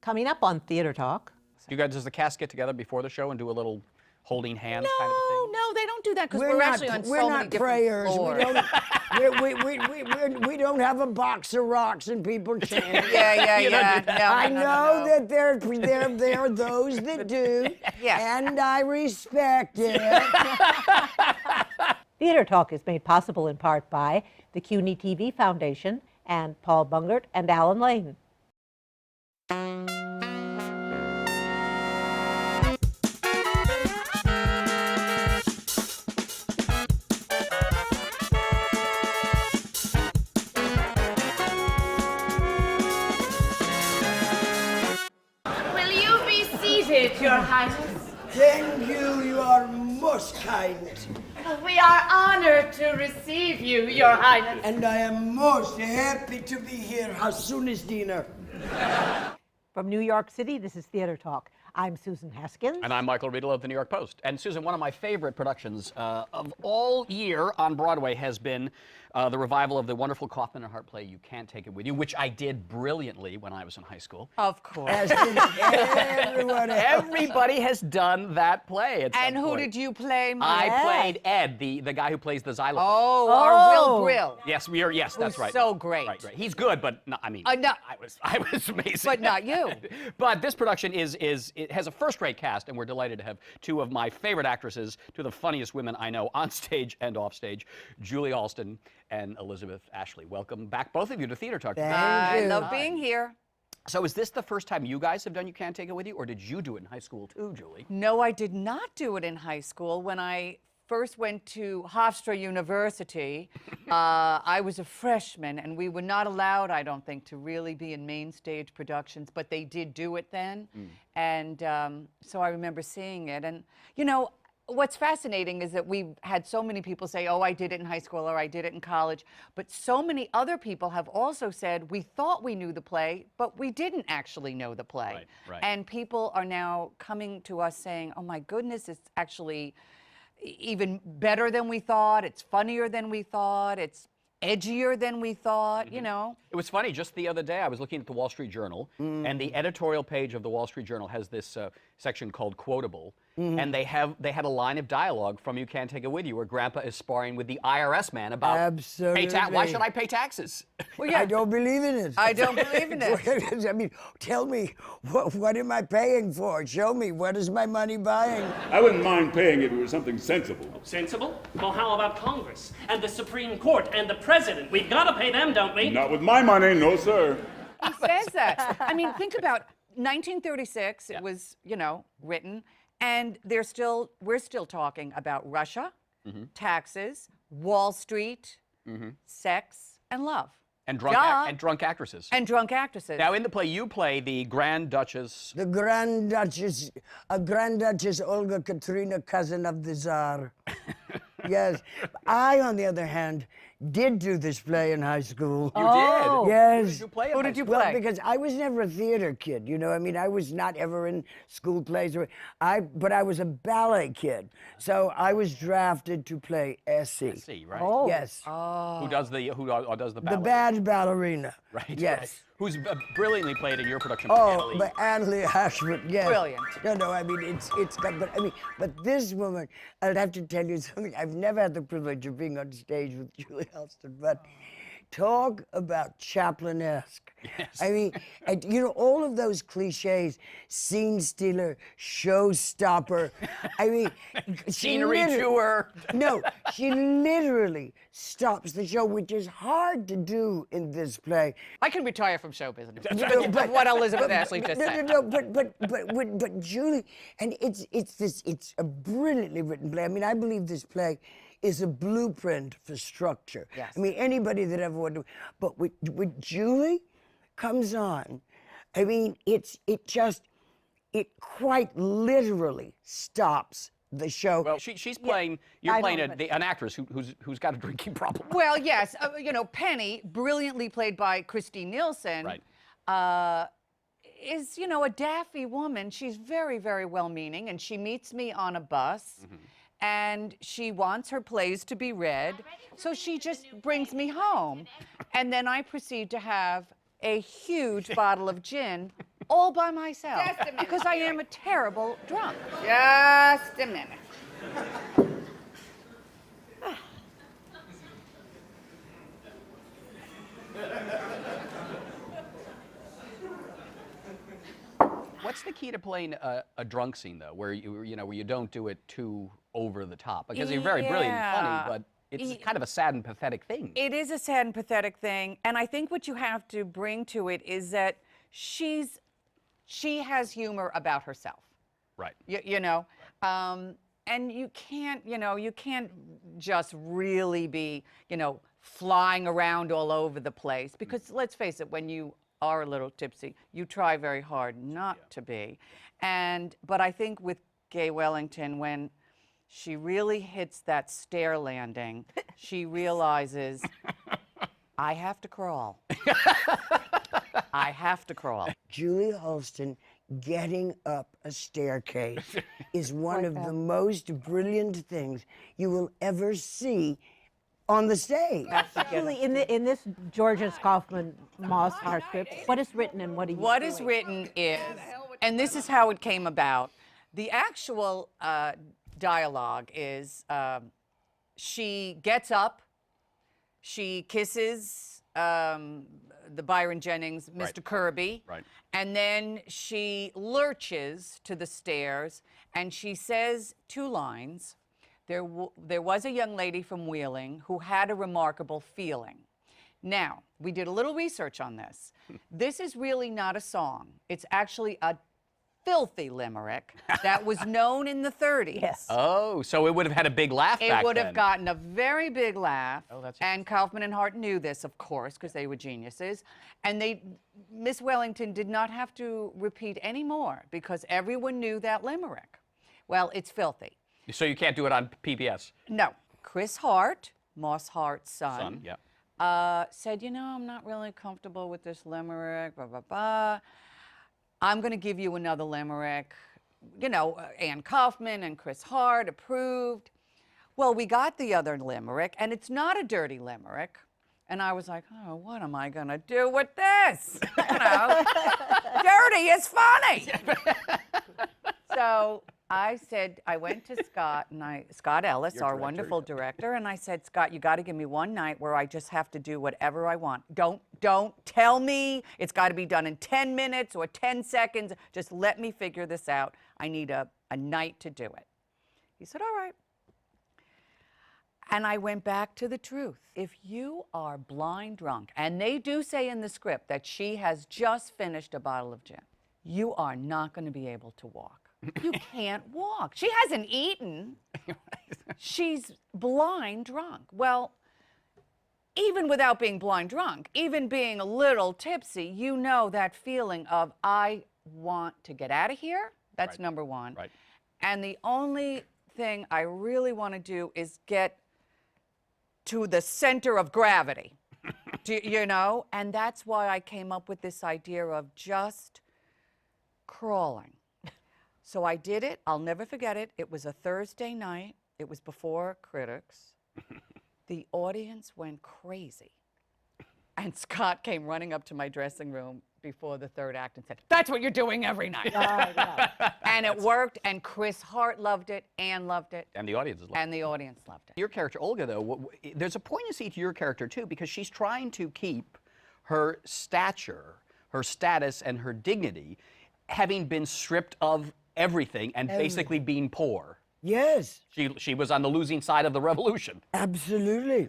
Coming up on Theater Talk. You guys, does the cast get together before the show and do a little holding hands kind of a thing? No, they don't do that because we're actually on so many different prayers. floors. We don't have a box of rocks and people chanting. Yeah. I know that there are those that do, and I respect it. Theater Talk is made possible in part by the CUNY TV Foundation and Paul Bungert and Alan Lane. Will you be seated, Your Highness? Thank you, you are most kind. We are honored to receive you, Your Highness. And I am most happy to be here. How soon is dinner? From New York City, this is Theater Talk. I'm Susan Haskins. And I'm Michael Riedel of the New York Post. And Susan, one of my favorite productions of all year on Broadway has been the revival of the wonderful Kaufman and Hart play, You Can't Take It With You, which I did brilliantly when I was in high school. Of course. As did everyone else. Everybody has done that play at some And who point. did you play, I Mike? played Ed, the guy who plays the xylophone. Or Will Brill. Yes, that's right. So great. Right. He's good, but not, I mean, No. I was amazing. But not you. But this production it has a first-rate cast, and we're delighted to have two of my favorite actresses, two of the funniest women I know on stage and off stage, Julie Halston and Elisabeth Ashley. Welcome back, both of you, to Theater Talk. I love being here. So is this the first time you guys have done You Can't Take It With You, or did you do it in high school too, Julie? No, I did not do it in high school. When I first went to Hofstra University, I was a freshman, and we were not allowed, I don't think, to really be in main stage productions, but they did do it then. And so I remember seeing it. And, you know, what's fascinating is that we've had so many people say, oh, I did it in high school or I did it in college. But so many other people have also said, we thought we knew the play, but we didn't actually know the play. Right. And people are now coming to us saying, oh, my goodness, it's actually even better than we thought. It's funnier than we thought. It's edgier than we thought, you know. It was funny, just the other day I was looking at the Wall Street Journal, and the editorial page of the Wall Street Journal has this section called Quotable, and they had a line of dialogue from You Can't Take It With You where Grandpa is sparring with the IRS man about Absolutely. why should I pay taxes? Well, yeah. I don't believe in it. I don't believe in it. I mean, tell me, what am I paying for? Show me, what is my money buying? I wouldn't mind paying if it was something sensible. Sensible? Well, how about Congress and the Supreme Court and the President? We've got to pay them, don't we? Not with my money, no, sir. He says that. I mean, think about 1936, it was, you know, written, and we're still talking about Russia, taxes, Wall Street, sex, and love. And drunk actresses. And drunk actresses. Now, in the play, you play the Grand Duchess. The Grand Duchess, Grand Duchess Olga Katrina, cousin of the Tsar. Yes. I, on the other hand, did do this play in high school. You did? Yes. Who did you play? Who did you Well, play? because I was never a theater kid, you know. I mean, I was not ever in school plays, but I was a ballet kid. So I was drafted to play Essie. Essie, right? Oh. Yes. Who does the ballet? The bad ballerina. Right. Yes. Right. Who's brilliantly played in your production? Oh, but Annalee Ashford, yes. Brilliant. No, I mean, it's but this woman, I'd have to tell you something. I've never had the privilege of being on stage with Julie Halston, but talk about Chaplin-esque. Yes. I mean, you know, all of those cliches, scene stealer, showstopper. I mean, Scenery chewer. No, she literally stops the show, which is hard to do in this play. I can retire from show business. No, But what Elisabeth Ashley just said. No, but Julie, and it's a brilliantly written play. I mean, I believe this play is a blueprint for structure. Yes. I mean, anybody that ever would do, but with Julie comes on, I mean, it quite literally stops the show. Well, she's playing. You're playing an actress who's got a drinking problem. Well, yes, you know, Penny, brilliantly played by Christine Nielsen, Right. is, you know, a daffy woman. She's very, very well-meaning, and she meets me on a bus, and she wants her plays to be read, so she just brings me home. And then I proceed to have a huge bottle of gin all by myself Just a minute, because I am a terrible drunk. Just a minute. What's the key to playing a drunk scene, though, where where you don't do it too over the top? Because you're very brilliant and funny, but it's kind of a sad and pathetic thing. It is a sad and pathetic thing, and I think what you have to bring to it is that she has humor about herself. Right. You know, and you can't just really be, flying around all over the place because let's face it, when you are a little tipsy, you try very hard not to be. But I think with Gay Wellington, when she really hits that stair landing, she realizes, I have to crawl. I have to crawl. Julie Halston getting up a staircase is one of the most brilliant things you will ever see on the stage. Julie, in this Georgia Kaufman Moss-Hart script, what is written and what are you What doing? is written is, and this is how it came about, the actual dialogue is she gets up, she kisses the Byron Jennings, Mr. Kirby, and then she lurches to the stairs and she says 2 lines. There was a young lady from Wheeling who had a remarkable feeling. Now, we did a little research on this. This is really not a song. It's actually a filthy limerick that was known in the 30s. Yes. Oh, so it would have had a big laugh back then. It would have gotten a very big laugh. Oh, that's and Kaufman and Hart knew this, of course, because they were geniuses. And Miss Wellington did not have to repeat any more because everyone knew that limerick. Well, it's filthy. So you can't do it on PBS? No. Chris Hart, Moss Hart's Son, yeah. said, I'm not really comfortable with this limerick, blah, blah, blah. I'm going to give you another limerick. Ann Kaufman and Chris Hart approved. Well, we got the other limerick, and it's not a dirty limerick. And I was like, oh, what am I going to do with this? Dirty is funny. So I went to Scott Ellis, our wonderful director, and I said, Scott, you got to give me one night where I just have to do whatever I want. Don't tell me it's got to be done in 10 minutes or 10 seconds. Just let me figure this out. I need a night to do it. He said, all right. And I went back to the truth. If you are blind drunk, and they do say in the script that she has just finished a bottle of gin, you are not going to be able to walk. You can't walk. She hasn't eaten. She's blind drunk. Well, even without being blind drunk, even being a little tipsy, you know that feeling of, I want to get out of here. That's number one. Right. And the only thing I really want to do is get to the center of gravity. And that's why I came up with this idea of just crawling. So I did it. I'll never forget it. It was a Thursday night. It was before critics. The audience went crazy. And Scott came running up to my dressing room before the 3rd act and said, that's what you're doing every night. And it worked, and Chris Hart loved it, Ann loved it. And the audience loved it. And the audience loved it. Your character, Olga, though, there's a poignancy to your character, too, because she's trying to keep her stature, her status, and her dignity, having been stripped of everything and basically being poor. Yes. She was on the losing side of the revolution. Absolutely.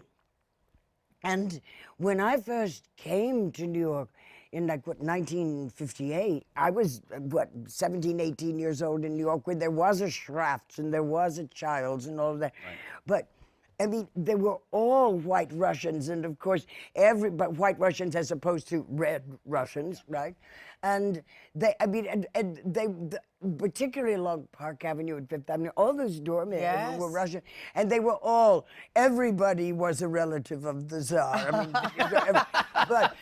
And when I first came to New York in 1958, I was 17, 18 years old in New York, where there was a Schrafft's and there was a Childs and all of that. Right. But I mean, they were all white Russians, and of course, but white Russians as opposed to red Russians, right? And particularly along Park Avenue and Fifth Avenue, all those doormen were Russian, and they were everybody was a relative of the Tsar. I mean, but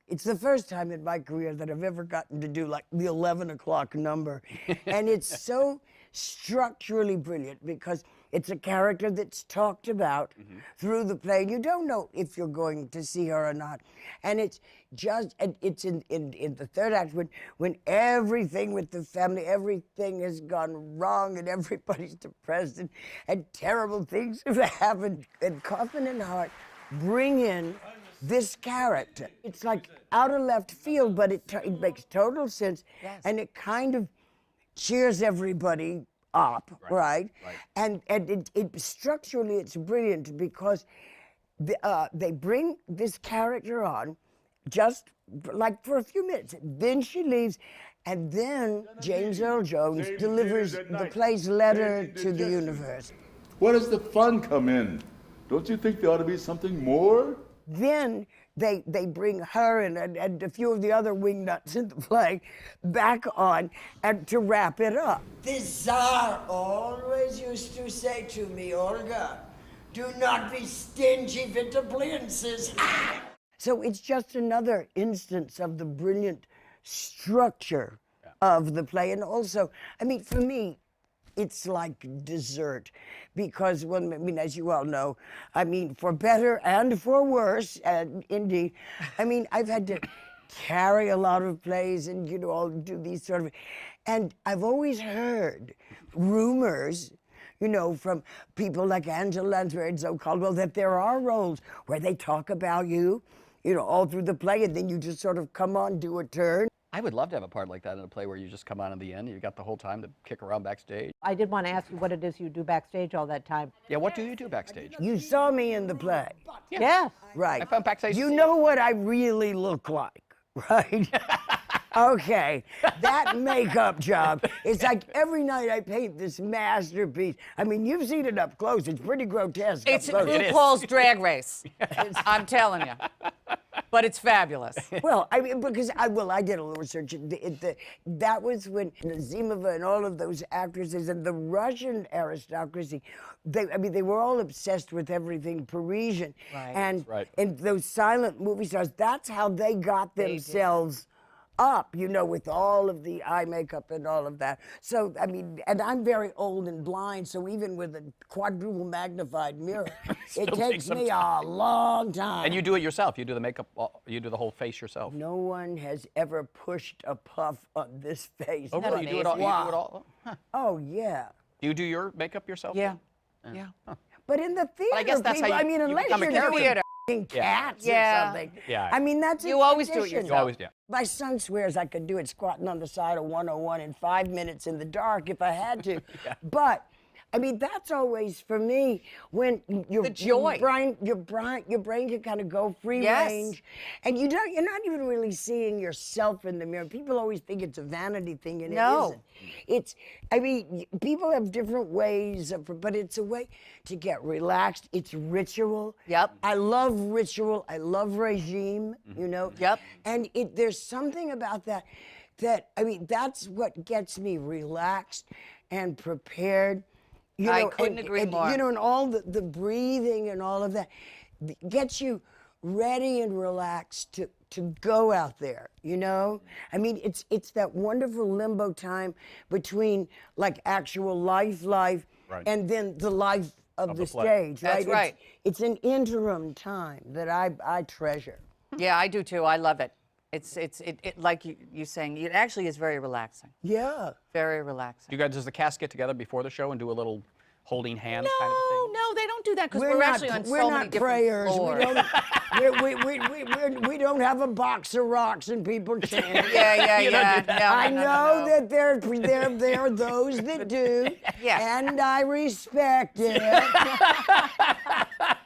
it's the first time in my career that I've ever gotten to do like the 11 o'clock number, and it's so structurally brilliant because It's a character that's talked about through the play. You don't know if you're going to see her or not. And it's just, and it's in the third act when everything with the family, everything has gone wrong and everybody's depressed and terrible things have happened. And Kaufman and Hart bring in this character. It's like out of left field, but it makes total sense. Yes. And it kind of cheers everybody up, right? And it structurally it's brilliant because they bring this character on just like for a few minutes. Then she leaves, and then James Earl Jones delivers the play's letter to the universe. Where does the fun come in? Don't you think there ought to be something more? Then they bring her and a few of the other wingnuts in the play back on and to wrap it up. The Tsar always used to say to me, Olga, do not be stingy with the princes. So it's just another instance of the brilliant structure of the play. And also, I mean, for me, it's like dessert because, well, I mean, as you all know, I mean, for better and for worse, indeed, I mean, I've had to carry a lot of plays and, you know, I'll do these sort of, and I've always heard rumors, you know, from people like Angela Lansbury and Zoe Caldwell that there are roles where they talk about you, you know, all through the play, and then you just sort of come on, do a turn. I would love to have a part like that in a play where you just come on at the end and you got the whole time to kick around backstage. I did want to ask you what it is you do backstage all that time. Yeah, what do you do backstage? You saw me in the play. Yes. Right. I found backstage. You know what I really look like, right? Okay, that makeup job, it's like every night I paint this masterpiece. I mean, you've seen it up close. It's pretty grotesque. It's up close. RuPaul's Drag Race. I'm telling you. But it's fabulous. Well, I mean, because I did a little research. That was when Nazimova and all of those actresses and the Russian aristocracy, they were all obsessed with everything Parisian. Right. And those silent movie stars, that's how they got themselves up, you know, with all of the eye makeup and all of that. So, I mean, and I'm very old and blind, so even with a quadruple magnified mirror, it takes me a long time. And you do it yourself. You do the makeup, you do the whole face yourself. No one has ever pushed a puff on this face. Oh, really? You do it all? You do it all? Huh. Oh, yeah. Do you do your makeup yourself? Yeah. Yeah. Huh. But in the theater, I guess that's people, how you- I mean, you unless become a you're character. doing Theater. cats Yeah. or something. Yeah. I mean, that's You always do it tradition. yourself. You always do. My son swears I could do it squatting on the side of 101 in 5 minutes in the dark if I had to. But I mean, that's always for me when The joy. your brain can kind of go free Yes. range, and you're not even really seeing yourself in the mirror. People always think it's a vanity thing, and No. it isn't. It's, I mean, people have different ways but it's a way to get relaxed. It's ritual. Yep. I love ritual. I love regime. You know. Yep. And there's something about that I mean, that's what gets me relaxed and prepared. You I know, couldn't agree more. You know, and all the breathing and all of that gets you ready and relaxed to go out there, you know? I mean, it's that wonderful limbo time between like actual life, Right. and then the life of the play. stage, That's right? right. It's an interim time that I treasure. Yeah, I do too. I love it. It's like you saying, it actually is very relaxing. Yeah. Very relaxing. Does the cast get together before the show and do a little holding hands kind of a thing? No, they don't do that because we're actually on so many different prayers. floors. We don't have a box of rocks and people chanting. Yeah. No, I no, know no. that there are those that do, Yes. and I respect it.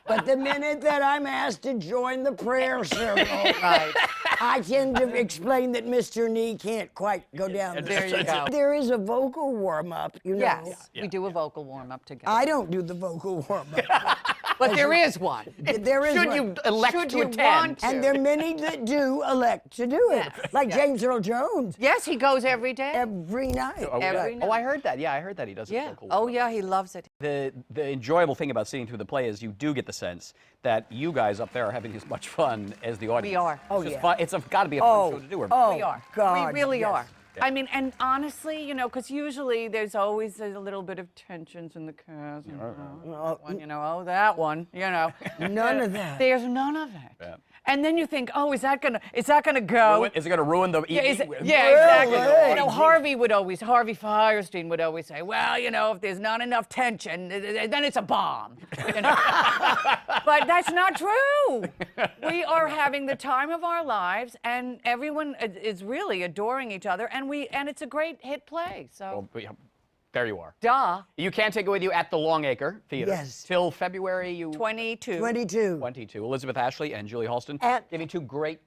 But the minute that I'm asked to join the prayer circle, Right. I tend to explain that Mr. Nee can't quite go down. There you go. There is a vocal warm-up, you know. Yes, we do a vocal warm-up together. I don't do the vocal warm-up. But there is one. There is Should one. you elect Should to you attend? want to? And there are many that do elect to do it, Yes, like yes. James Earl Jones Yes, he goes every day. every night. Oh, Every yeah. night. Oh, I heard that. Yeah, I heard that he does it Yeah. so cool. Oh, yeah, he loves it. The enjoyable thing about sitting through the play is you do get the sense that you guys up there are having as much fun as the audience. We are. Oh, It's just yeah. fun. It's got to be a fun show to do. Oh, We are. God, We really yes. are. I mean, and honestly, you know, because usually there's always a little bit of tensions in the cast. That one, you know, oh, that one, you know. None of that. There's none of it. Yeah. And then you think, oh, is that gonna go? Is it going to ruin the Yeah, evening? exactly. Really? You know, Harvey Firestein would always say, well, you know, if there's not enough tension, then it's a bomb. You know? But that's not true. We are having the time of our lives, and everyone is really adoring each other, and it's a great hit play. So. Well, yeah, there you are. Duh. You can't take it with you at the Longacre Theater. Yes. Till February 22. 22. 22. Elizabeth Ashley and Julie Halston And- giving two great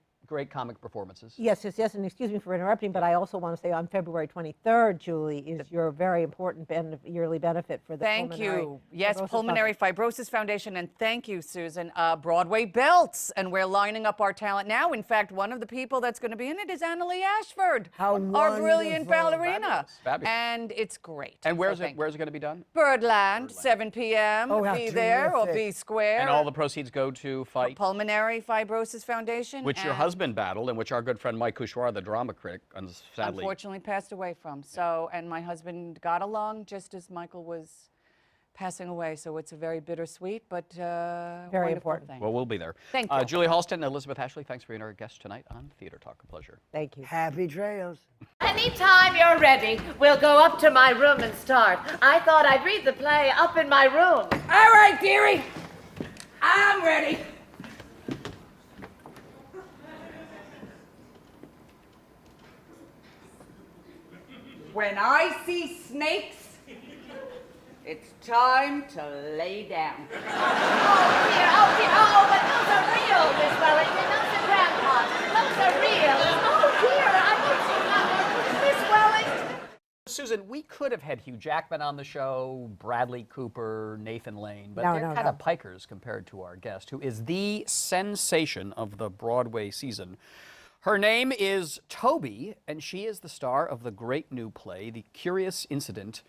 comic performances. Yes, and excuse me for interrupting, but I also want to say on February 23rd, Julie, is your very important yearly benefit for the Thank Pulmonary you. Yes, Fibrosis Pulmonary Fibrosis Foundation, and thank you, Susan. Broadway belts, and we're lining up our talent now. In fact, one of the people that's going to be in it is Annalee Ashford, How our brilliant wonderful. ballerina. Fabulous. And it's great. And where's So it going to be done? Birdland, 7 p.m. Oh, how be there or terrific. be square. And all the proceeds go to fight, Pulmonary Fibrosis Foundation. which your and husband battled, and which our good friend Mike Couchoir, the drama critic, sadly. unfortunately passed away from. So, and my husband got along just as Michael was passing away. So it's a very bittersweet, but wonderful important. thing. Well, we'll be there. Thank you. Julie Halston and Elizabeth Ashley, thanks for being our guests tonight on Theater Talk. A pleasure. Thank you. Happy trails. Anytime you're ready, we'll go up to my room and start. I thought I'd read the play up in my room. All right, dearie. I'm ready. When I see snakes, it's time to lay down. Oh dear, oh, but those are real, Miss Wellington. Those are grandpa's. Those are real. Oh dear, I don't see Miss Wellington. Susan, we could have had Hugh Jackman on the show, Bradley Cooper, Nathan Lane, but No, they're no, kind no. of pikers compared to our guest, who is the sensation of the Broadway season. Her name is Toby, and she is the star of the great new play, The Curious Incident.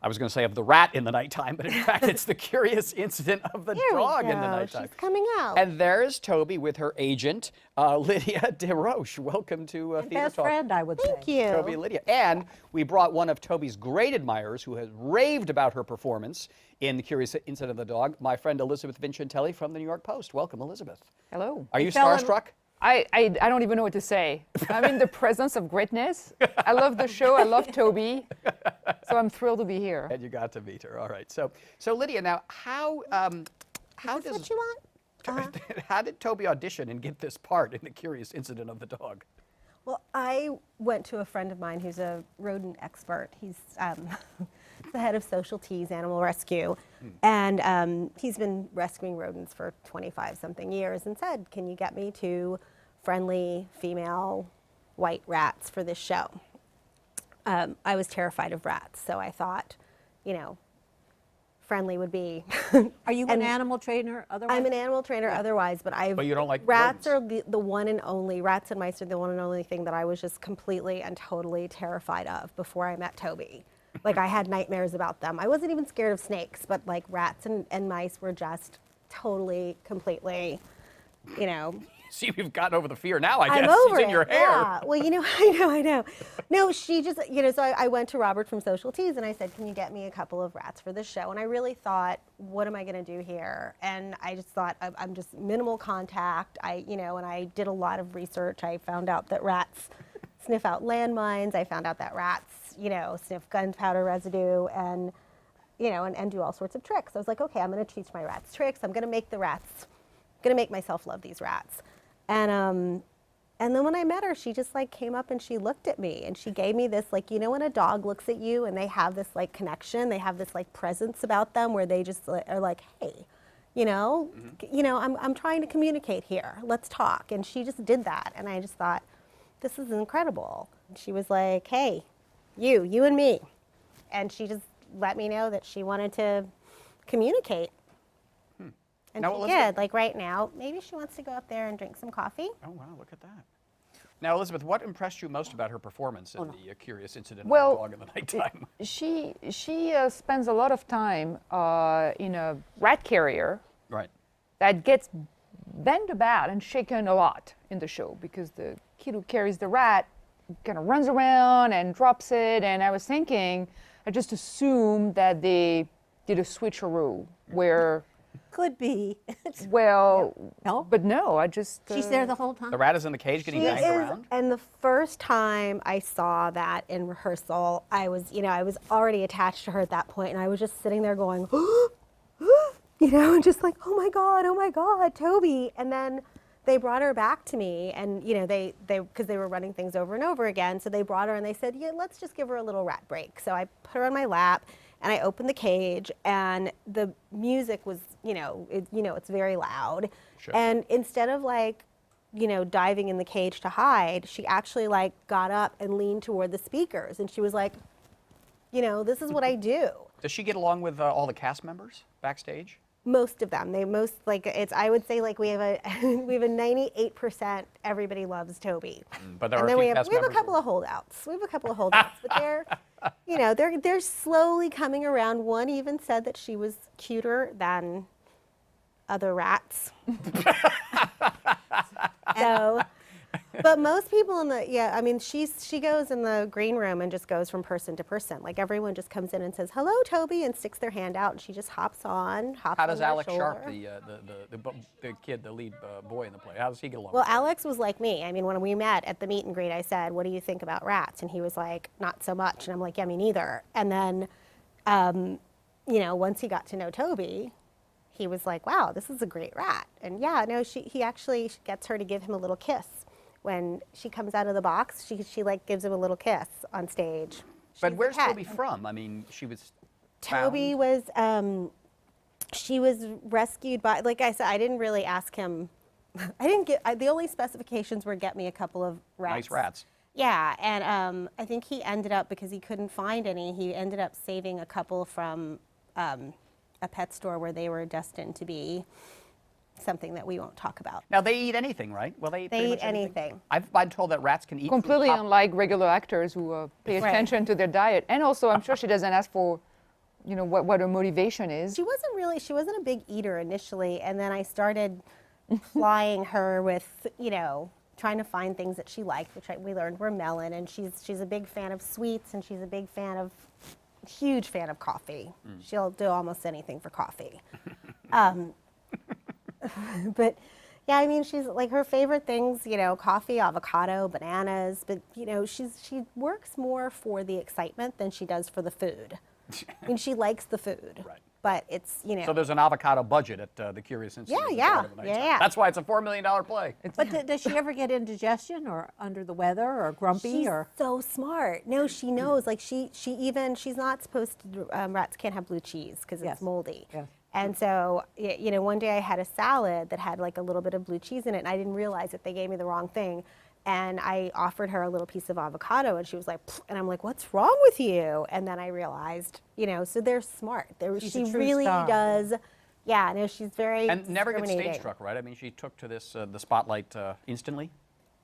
I was going to say of the rat in the nighttime, but in fact it's The Curious Incident of the dog in the nighttime. She's coming out. And there's Toby with her agent, Lydia DesRoche. Welcome to Theater Best Talk. friend, I would say. Thank you. Toby and Lydia. And we brought one of Toby's great admirers who has raved about her performance in The Curious Incident of the Dog, my friend Elisabeth Vincentelli from the New York Post. Welcome, Elizabeth. Hello. Are you fell in- starstruck? I don't even know what to say. I'm in the presence of greatness. I love the show. I love Toby. So I'm thrilled to be here. And you got to meet her. All right. So Lydia, now how Is this what you want? how did Toby audition and get this part in The Curious Incident of the Dog? Well, I went to a friend of mine who's a rodent expert. He's the head of Social Teas Animal Rescue. And he's been rescuing rodents for 25-something years and said, can you get me 2 friendly female white rats for this show? I was terrified of rats, so I thought, you know, friendly would be. Are you an animal trainer otherwise? I'm an animal trainer otherwise, but But you don't like rats rodents. are the one and only, rats and mice are the one and only thing that I was just completely and totally terrified of before I met Toby. Like I had nightmares about them. I wasn't even scared of snakes, but like rats and mice were just totally, completely, you know. See, we've gotten over the fear now, I guess. I'm over It's in your it. hair. Yeah. Well, you know, I know. No, she just, you know, so I went to Robert from Social Teas and I said, can you get me a couple of rats for this show? And I really thought, what am I going to do here? And I just thought, I'm just minimal contact. You know, and I did a lot of research. I found out that rats sniff out landmines. I found out that rats, you know, sniff gunpowder residue and, you know, and do all sorts of tricks. I was like, okay, I'm going to teach my rats tricks. I'm going to make the rats, going to make myself love these rats. And then when I met her, she just like came up and she looked at me and she gave me this, like, you know, when a dog looks at you and they have this like connection, they have this like presence about them where they just are like, hey, you know, I'm trying to communicate here. Let's talk. And she just did that. And I just thought, this is incredible. And she was like, hey, you and me. And she just let me know that she wanted to communicate. And Now, she Elizabeth- did, like right now, maybe she wants to go up there and drink some coffee. Oh, wow, look at that. Now, Elizabeth, what impressed you most about her performance in The Curious Incident Well, of the Dog in the Nighttime? She spends a lot of time in a rat carrier Right. that gets bent about and shaken a lot in the show because the kid who carries the rat kind of runs around and drops it. And I was thinking, I just assumed that they did a switcheroo where, Could be. well, No? but no, I just. She's there the whole time. The rat is in the cage getting She banged is, around? and the first time I saw that in rehearsal, I was already attached to her at that point, and I was just sitting there going, and just like, oh my God, Toby. And then they brought her back to me, and because they were running things over and over again, so they brought her and they said, yeah, let's just give her a little rat break. So I put her on my lap, and I opened the cage, and the music was, it's very loud. Sure. And instead of diving in the cage to hide, she actually got up and leaned toward the speakers, and she was like, this is what I do. Does she get along with all the cast members backstage? Most of them, I would say we have a 98% everybody loves Toby. But there And are then a we few have cast a members couple of holdouts. But they're slowly coming around. One even said that she was cuter than other rats. So, but most people she goes in the green room and just goes from person to person. Everyone just comes in and says, hello, Toby, and sticks their hand out, and she just hops on How on does their Alex shoulder. Sharp, the kid, the lead boy in the play, how does he get along? Well, Alex was like me. I mean, when we met at the meet and greet, I said, what do you think about rats? And he was like, not so much. And I'm like, yeah, me neither. And then, once he got to know Toby, he was like, wow, this is a great rat. And yeah, no, he actually gets her to give him a little kiss. When she comes out of the box, she gives him a little kiss on stage. But She's where's the pet. Toby from? I mean, she was Toby found? was, she was rescued by, like I said, I didn't really ask him. The only specifications were get me a couple of rats. Nice rats. Yeah, and I think he ended up, because he couldn't find any, he ended up saving a couple from a pet store where they were destined to be something that we won't talk about. Now, they eat anything, right? Well, they eat pretty They eat much anything. anything. I've been told that rats can eat Completely from top- unlike regular actors who pay Right. attention to their diet. And also, I'm sure she doesn't ask for, what her motivation is. She wasn't a big eater initially, and then I started plying her with, trying to find things that she liked, which we learned were melon, and she's a big fan of sweets, and she's a huge fan of coffee. She'll do almost anything for coffee. But yeah, I mean, she's her favorite things, coffee, avocado, bananas, but she works more for the excitement than she does for the food. I mean, she likes the food, Right. but it's, So there's an avocado budget at the Curious Institute. Yeah. That's why it's a $4 million play. But does she ever get indigestion or under the weather or grumpy She's or? so smart. No, she knows. She's not supposed to. Rats can't have blue cheese because Yes. it's moldy. Yes. And so, one day I had a salad that had a little bit of blue cheese in it, and I didn't realize that they gave me the wrong thing. And I offered her a little piece of avocado, and she was like, "Pfft," and I'm like, what's wrong with you? And then I realized, so they're smart. She's a She true really star. does. Yeah, no, she's very And never gets stage discriminating. struck, right? I mean, she took to this the spotlight instantly.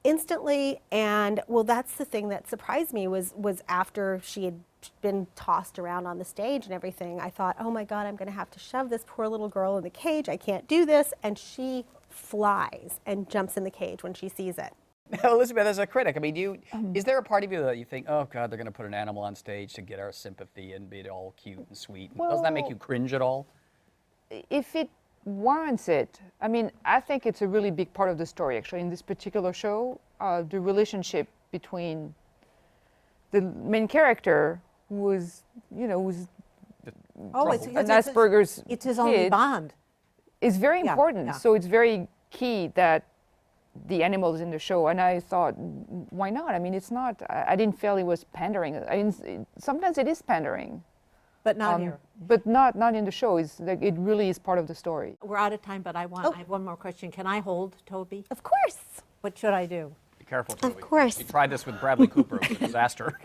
Instantly, and well, that's the thing that surprised me was after she had been tossed around on the stage and everything, I thought, oh my God, I'm going to have to shove this poor little girl in the cage. I can't do this. And she flies and jumps in the cage when she sees it. Now, Elisabeth, as a critic, I mean, is there a part of you that you think, oh God, they're going to put an animal on stage to get our sympathy and be all cute and sweet? Doesn't that make you cringe at all? If it warrants it, I mean, I think it's a really big part of the story, actually, in this particular show, the relationship between the main character, who's Oh, it's an because Asperger's it's his only kid, bond. is very Yeah, important. yeah. So it's very key that the animals in the show, and I thought, why not? I mean, it's not, I didn't feel it was pandering. Sometimes it is pandering. But not here. But not in the show. It's like, it really is part of the story. We're out of time, but I have one more question. Can I hold Toby? Of course. What should I do? Be careful, Toby. Of course. You tried this with Bradley Cooper. It was a disaster.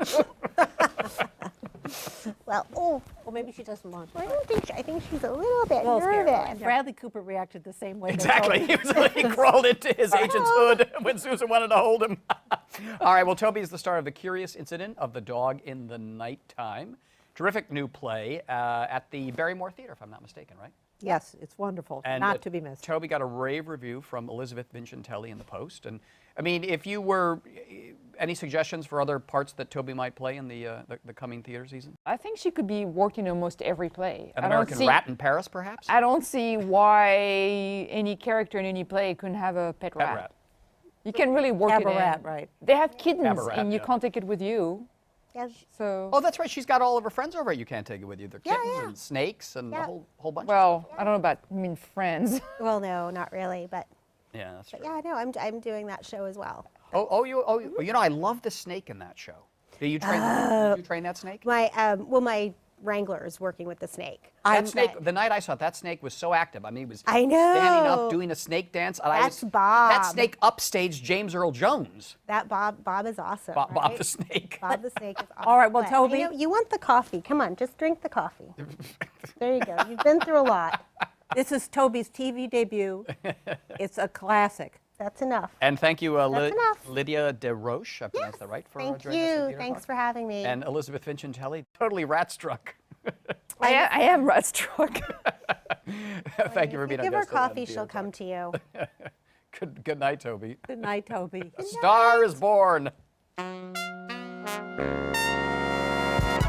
Well, Well, maybe she doesn't want to. I think she's a little bit Scared. nervous. Bradley Cooper reacted the same way. to Exactly. Toby. He crawled into his agent's hood when Susan wanted to hold him. All right. Well, Toby is the star of The Curious Incident of the Dog in the Nighttime. Terrific new play at the Barrymore Theater, if I'm not mistaken, right? Yes, it's wonderful. And Not to be missed. Toby got a rave review from Elisabeth Vincentelli in the Post. And I mean, if you were, any suggestions for other parts that Toby might play in the coming theater season? I think she could be working in almost every play. An American rat in Paris, perhaps? I don't see why any character in any play couldn't have a pet rat. You can really work it in. Rat, right. They have kittens, Cabaret, and you yeah. can't take it with you. Yes. So. Oh, that's right. She's got all of her friends over at You Can't Take It With You. They're Yeah, kittens yeah. and snakes and a Yeah. whole bunch of Well, I don't know about friends. Well, no, not really, but stuff. Yeah, that's true. yeah, no, I'm doing that show as well. You know, I love the snake in that show. Did you train that snake? My wrangler is working with the snake. That snake, the night I saw it, that snake was so active. I mean, he was I standing up, know. doing a snake dance. That's Bob. That snake upstaged James Earl Jones. That Bob is awesome. Bob right? the snake. Bob the snake is awesome. All right, well, But, Toby- you want the coffee. Come on, just drink the coffee. There you go. You've been through a lot. This is Toby's TV debut. It's a classic. That's enough. And thank you, That's enough. Lydia DesRoche, I pronounced that right, for Thank joining us at you. Theater Thanks Talk. for having me. And Elisabeth Vincentelli, totally rat-struck. I am rat struck. Thank you for If being you our give her guest on coffee, Theater she'll Talk. come to you. Good night, Toby. Good night, Toby. A star is born.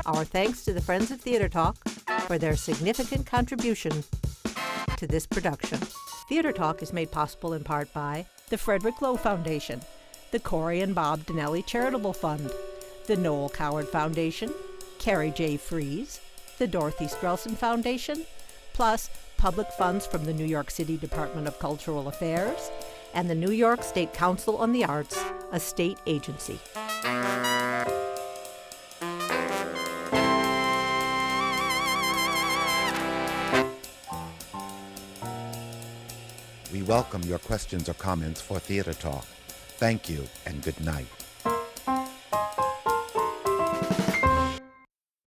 Our thanks to the Friends of Theater Talk for their significant contribution to this production. Theater Talk is made possible in part by the Frederick Lowe Foundation, the Corey and Bob Dinelli Charitable Fund, the Noel Coward Foundation, Carrie J. Fries, the Dorothy Strelson Foundation, plus public funds from the New York City Department of Cultural Affairs and the New York State Council on the Arts, a state agency. We welcome your questions or comments for Theater Talk. Thank you and good night.